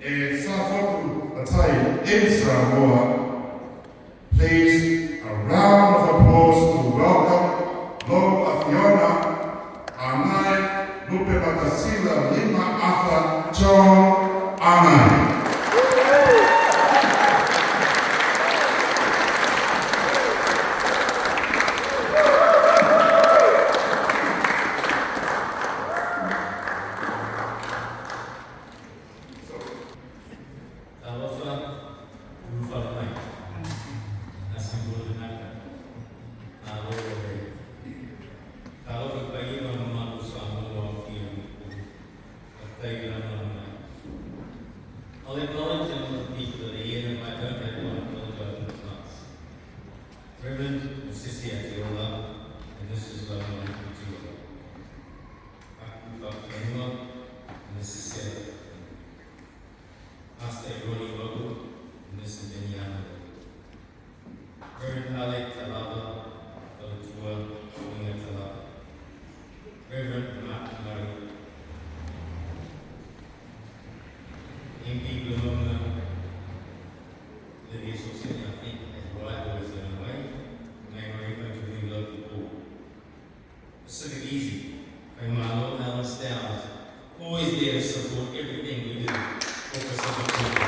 e sa fotu atai in Samoa. Please, a round of applause to welcome Lo Afiona, Anai, Lupe Matasila, Lima Atha, John Anai. I'll acknowledge them with people that are here, and I don't have to apologize in advance. Reverend Sisi Atiola, and this is Ramon Kutula. Aku Fakanua, and this is Sarah. Master Ronnie Logo, and this is Benyana. Reverend Alec Talaba, Talatua, Winga Talaba. Reverend Mark Murray, MP Blumona, Lydia Sosini, I think, as rival is in a way, Mangere going to be local board. Pacific Easy, Kaimalo, Alan Stowers, always there to support everything we do for Pacific people.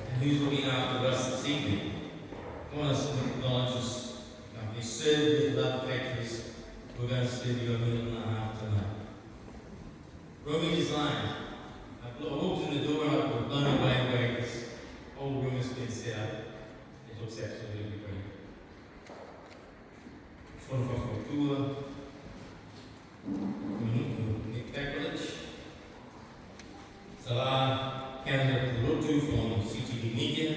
And who's looking after us this evening? I want us to acknowledge us. They serve with love factories. We're going to serve you a meal and a half tonight. Romy Design. I walked in the door and I was blown away where this whole room has been set up. It looks absolutely great. One from Maota, Nick Village. Salah Canada Purotu from CTV Media.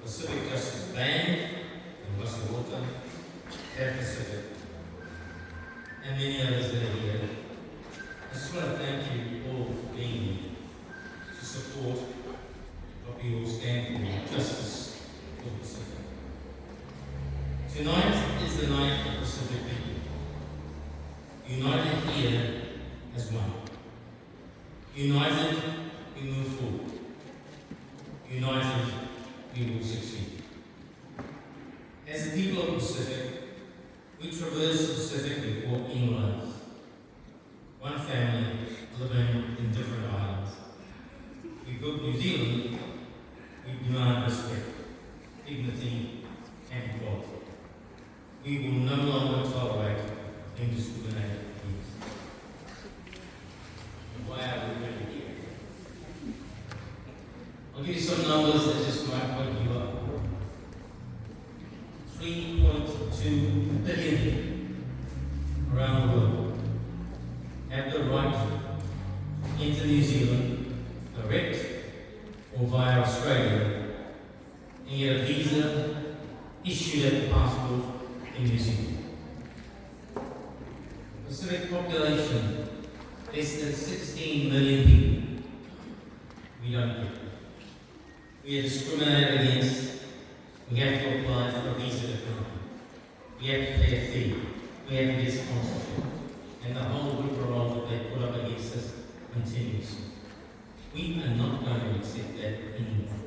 Pacific Justice Band in Maota. Pacific, and many others that are here. I just want to thank you all for being here to support what we all stand for, justice for the Pacific. Tonight is the night for Pacific people. United here as one. United, we move forward. United, we will succeed. As the people of the Pacific, we traverse the Pacific before England. One family living in different islands. We built New Zealand, we demand respect, dignity, and equality. We will no longer tolerate indiscriminate abuse. Why are we really here? I'll give you some numbers that just might wake you up. 3.2 billion around the world have the right into New Zealand, direct or via Australia, and get a visa issued at the passport in New Zealand. Pacific population, less than 16 million people. We don't get it. We are discriminated against. We have to apply for a visa to come. We have to pay a fee. We have to get sponsorship. And the whole rigmarole that they put up against us continues. We are not going to accept that anymore.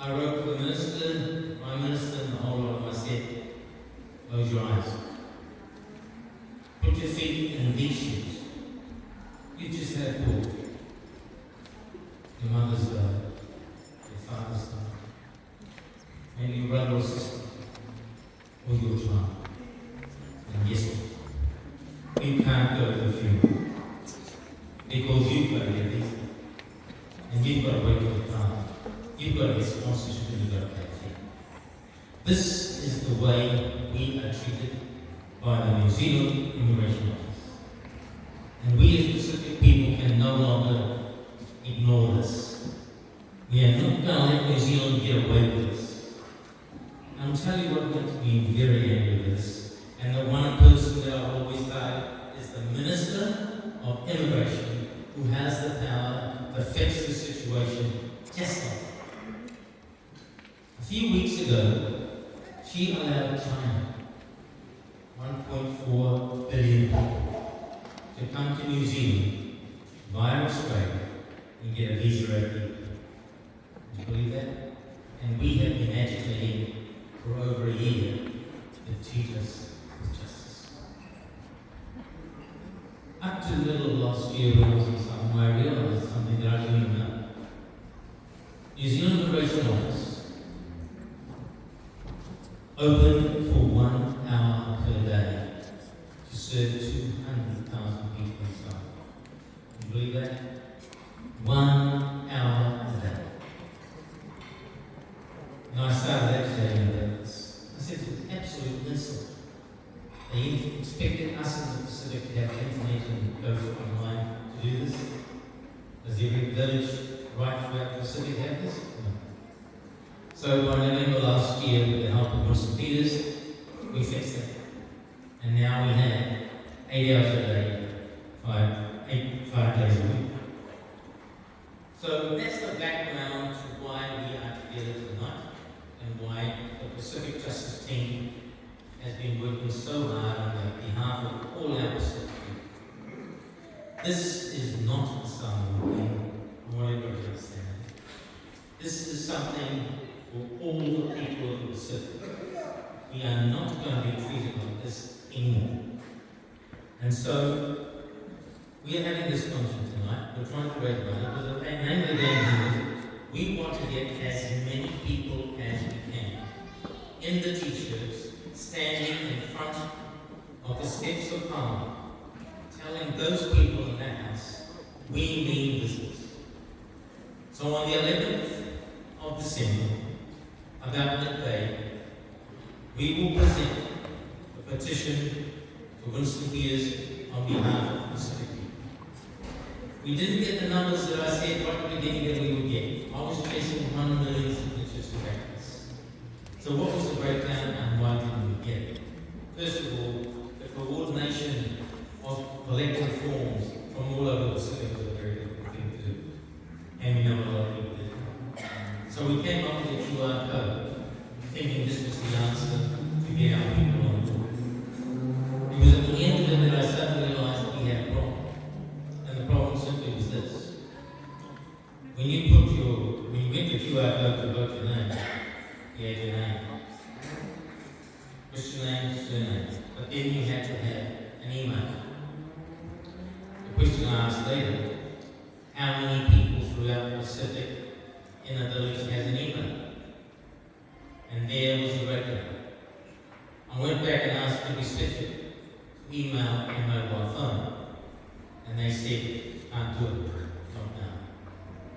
I wrote to the Minister, Prime Minister, and the whole lot of them. I said, close your eyes. Put your feet in these shoes. You just had a poor. Your mother's died. Your father's died. And your brother or sister, or your child. And yes, you can't go to the funeral because you've got to get these, and you've got to wait for the time. You've got to get sponsorship and you've got to pay a fee. This is the way we are treated by the New Zealand Immigration Office. And we as Pacific people can no longer ignore this. We are not going to let New Zealand get away with this. I'll tell you what makes me very angry with this. And the one person that I always target is the Minister of Immigration, who has the power to fix the situation just like that. A few weeks ago, she allowed China 1.4 billion people to come to New Zealand via Australia and get a visa at the airport. Do you believe that? And we have been agitating for over a year to treat us with justice. Up to the middle of last year when I was in Samoa, I realised something that I didn't know. New Zealand Immigration Office open for 1 hour per day to serve 200,000 people inside. Can you believe that? 1 hour a day. And I started agitating about this. I said, it's absolute insult. They expected us in the Pacific to have internet and go online to do this. Does every village right throughout the Pacific have this? No. So by November last year, with the help of Mr. Peters, we fixed it. And now we have 8 hours a day, 5 days a week. So that's the background to why we are together tonight and why the Pacific Justice Team has been working so hard on behalf of all our Pacific people. This is not a Samoa thing, I want everybody to understand. This is something for all the people of the Pacific. We are not going to be treated like this anymore. And so, we are having this function tonight. We're trying to raise money, but the name of the game here is we want to get as many people as we can in the t-shirts, standing in front of the steps of Parliament, telling those people in that house, we mean business. So on the 11th of December, about midday, we will present a petition to Winston Peters on behalf of the Pacific people. We didn't get the numbers that I said right at the beginning that we would get. I was chasing 1 million signatures to back this. So what was the breakdown and why didn't we get it? First of all, the coordination of collecting forms from all over the Pacific was a very difficult thing to do. And we know a lot of people did that. So we came up with a QR code, thinking this was the answer to get our people on board. It was at the end of it that I suddenly realized that we had a problem. And the problem simply was this. When you get the QR code to vote your name, you had your name. Christian name, surname. But then you had to have an email. The question I asked later, how many people throughout the Pacific in a village has an email? And there was the breakdown. I went back and asked, did we switch it to email and mobile phone? And they said, can't do it, not now.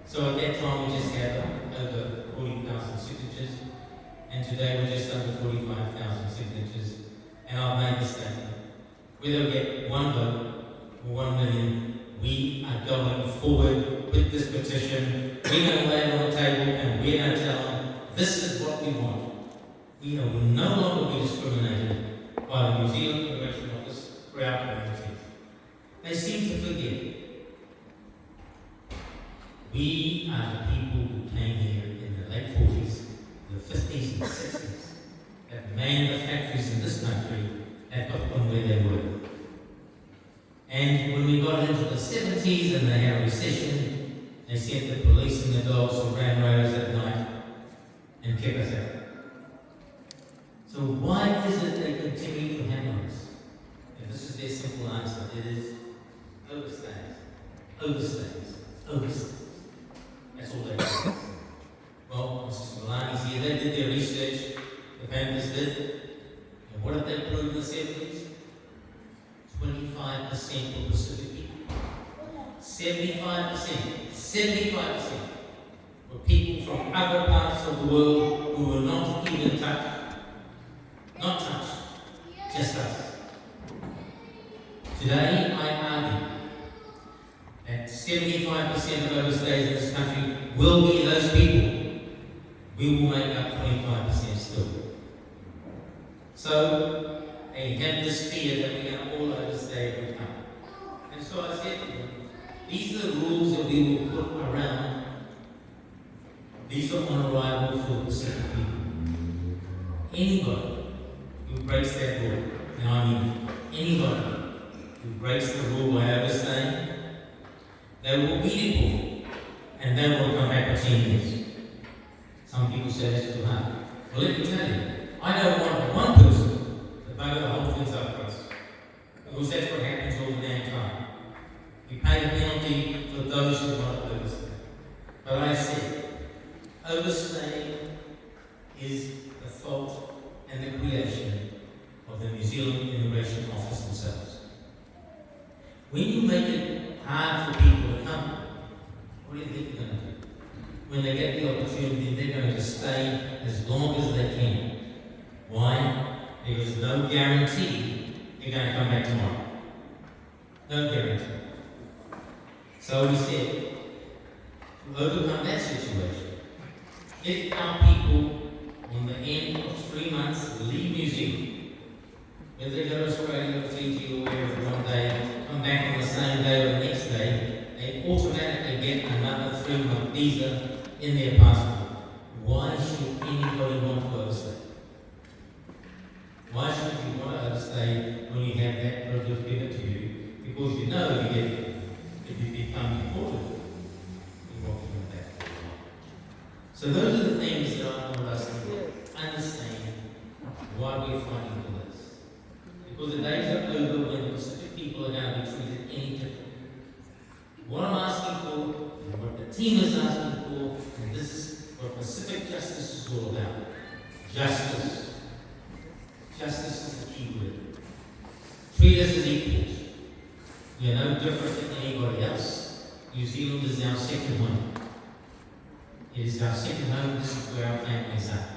So at that time we just had over 40,000 signatures, and today we're just under 45,000 signatures. And I've made the statement, whether we get 1 vote or 1 million, we are going forward with this petition. We're going to lay it on the table and we're going to tell them, this is what we want. We will no longer be discriminated by the New Zealand Immigration Office for our communities. They seem to forget. We are the people who came here in the late 40s, the 50s and 60s, that manned the factories in this country and got them where they were. And when we got into the 70s and they had a recession, they sent the police and the dogs who ran roads at night and kept us out. So why is it they continue to hammer us? And this is their simple answer. It is overstays, overstays, overstays. That's all they do. Well, Mrs. Malani's here. They did their research. The Panthers did. And what did they prove in the 70s? 25% of Pacific people. 75% were people from other parts of the world who were not even touched. Not touched, just us. Today, I argue that 75% of overstays in this country will be those people. We will make up 25% still. So, they have this fear that we're going to all overstay every time. And so I said to them, these are the rules that we will put around. These are on arrival for Pacific people. Anybody who breaks that rule and I mean anybody who breaks the rule by overstaying, they will be deported, and they will come back for 10 years. Some people say that's too hard. Well, let me tell you, I don't want one person to bugger the whole thing up for us, because that's what happens all the damn time. We pay the penalty for those who want to overstay. But I said, overstaying is the fault and the creation of the New Zealand Immigration Office themselves. When you make it hard for people to come, what do you think they're going to do? When they get the opportunity, they're going to stay as long as they can. Why? Because no guarantee they're going to come back tomorrow. No guarantee. So we said, to overcome that situation, if our people on the end of 3 months leave New Zealand, whether they go to Australia or Fiji or wherever one day, come back on the same day or the next day, they automatically get another 3-month visa in their passport. Why should anybody want to overstay? Why should you want to overstay when you have that privilege given to you? Because you know you get it. If you become deported, you're walking back. So those are the things that I want us to understand why we're fighting for this. Because the days are over when Pacific people are going to be treated any different. What I'm asking for, and what the team is asking for, and this is what Pacific justice is all about. Justice. Justice is the key word. Treat us as equals. We are no different than anybody else. New Zealand is our second home. It is our second home. This is where our families are.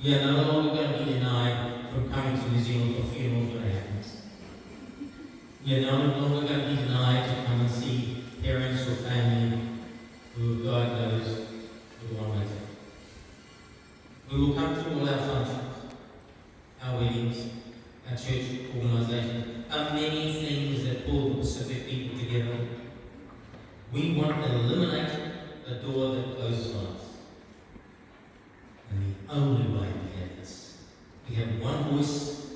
We are no longer going to be denied from coming to New Zealand for funerals when it happens. We are no longer going to be denied to come and see parents or family who are diagnosed with one letter. We will come to all our functions, our weddings, our church organisation, and many things that pull the Pacific people together. We want to eliminate the door that closes on us. And the only way we have this, we have one voice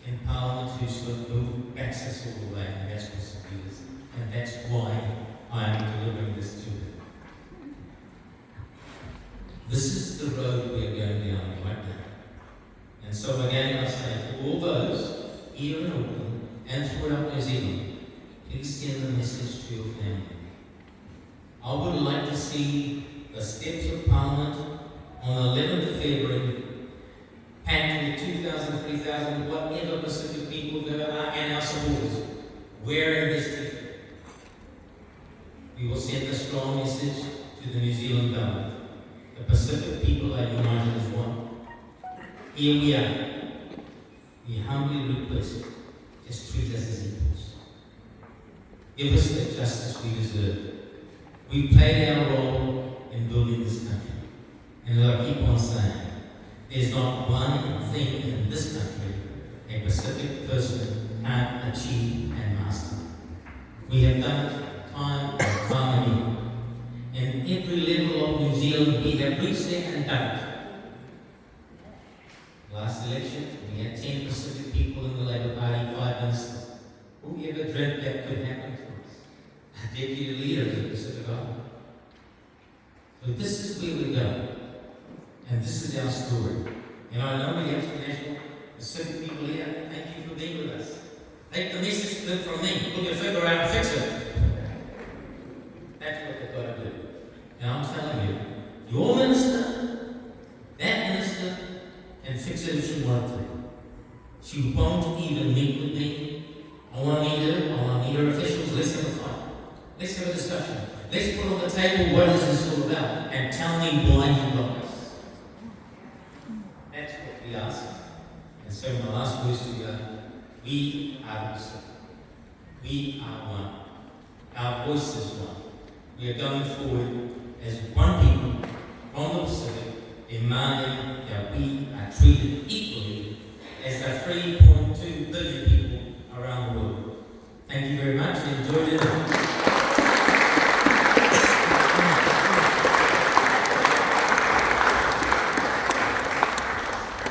in Parliament who backs us all the way, and that's Pacific leaders. And that's why I am delivering this to them. This is the road we are going down right now. And so again I say, for all those here in Auckland and throughout New Zealand, please send the message to your family. I would like to see the steps of Parliament on the 11th of February, packed with 2,000, 3,000, whatever Pacific people there are and our supporters, wearing this t-shirt. We will send a strong message to the New Zealand government. The Pacific people are united as one. Here we are. We humbly request, just treat us as equals. Give us the justice we deserve. We played our role in building this country. And as I keep on saying, there's not one thing in this country a Pacific person can't achieve and master. We have done it time and time again. In every level of New Zealand, we have reached there and done it. Last election, we had 10 Pacific people in the Labour Party, 5 ministers. Who ever dreamt that could happen to us? A deputy leader of the Pacific Island. So this is where we go. And this is our story. And I know we have some national Pacific people here. Thank you for being with us. Take the message from me. Put your finger out and fix it. That's what they've got to do. And I'm telling you, your minister, that minister, can fix it if she wanted to. She won't even meet with me. I want to meet her. I want to meet her officials. Let's have a fight. Let's have a discussion. Let's put on the table what is this all about and tell me why you love us. That's what we ask. And so my last words to you are, we are Pacific. We are one. Our voice is one. We are going forward as one people from the Pacific, demanding that we are treated equally as the 3.2 billion people around the world. Thank you very much. Enjoyed it.